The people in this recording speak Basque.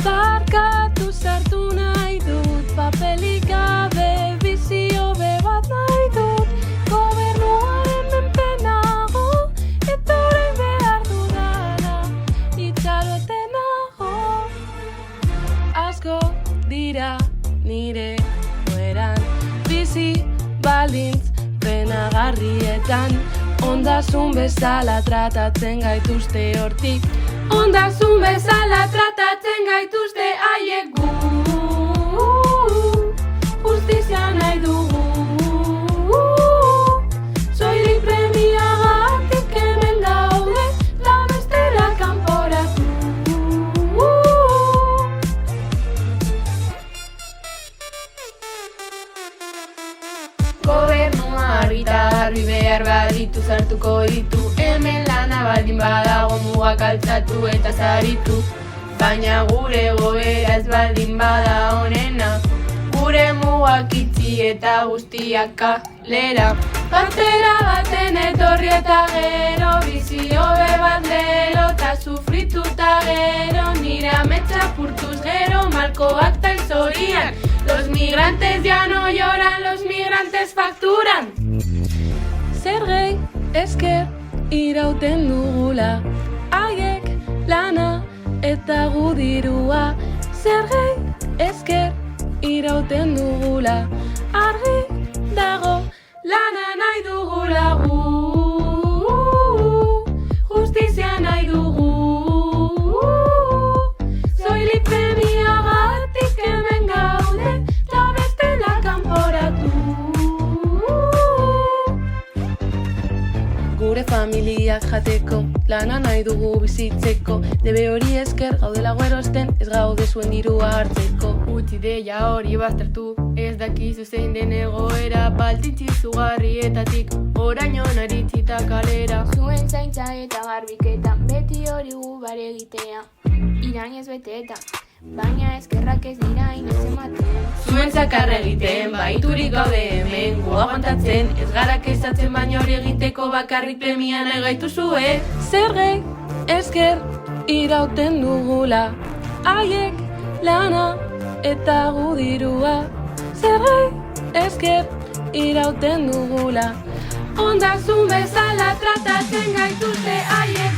Barkatu sartu nahi dut, papelik gabe bizio bebat nahi dut. Gobernuaren menpe nago, eta orain behar dudala, itxaroten nago. Asko dira nire goeran, bizi baldintz penagarrietan. Ondasun bezala tratatzen gaituzte hortik, ondasun bezala tratatzen gaituzte haiek. Gu justizia nahi dugu, soilik premiagatik hemen gaude, da bestela kanporatu. Gobernua argi behar baditu sartuko ditu, hemen lana baldin badago mugak altzatu eta zaritu. Baina gure goera ez baldin bada honena, gure mugak itxi eta guztiak kalera. Batera baten etorri eta gero, bizi hobe bat lero, ta sufritu ta gero, nire ametsa purtuz gero, malkoak ta zorian. Los migrantes ya no lloran, los migrantes facturan. Zergei esker irauten dugula, haiek lana eta gu dirua. Zergei esker irauten dugula, argi dago lana nahi dugula. Gu justizia nahi dugu, soilik premiagatik hemen gaude, ta bestela kanporatu. Gure familiak jateko, lana nahi dugu bizitzeko, debe hori esker gaudela erosten, ez gaude zuen dirua hartzeko. Utzi deia hori baztertu, ez dakizu zein den egoera, baldintzi zugarrietatik, oraino naritzita kalera. Zuen zaintza eta garbiketan, beti hori gu bare egitea, irainez beteta, baina eskerrak ez dira inoiz ematen. Zuen zakarra egiten, baiturik gaude hemen, gu aguantatzen, ez gara kezatzen, baina hori egiteko bakarrik premia nahi gaituzue. Zergei esker irauten dugula, haiek lana eta gu dirua. Zergei esker irauten dugula, ondasun bezala tratatzen gaituzte haiek.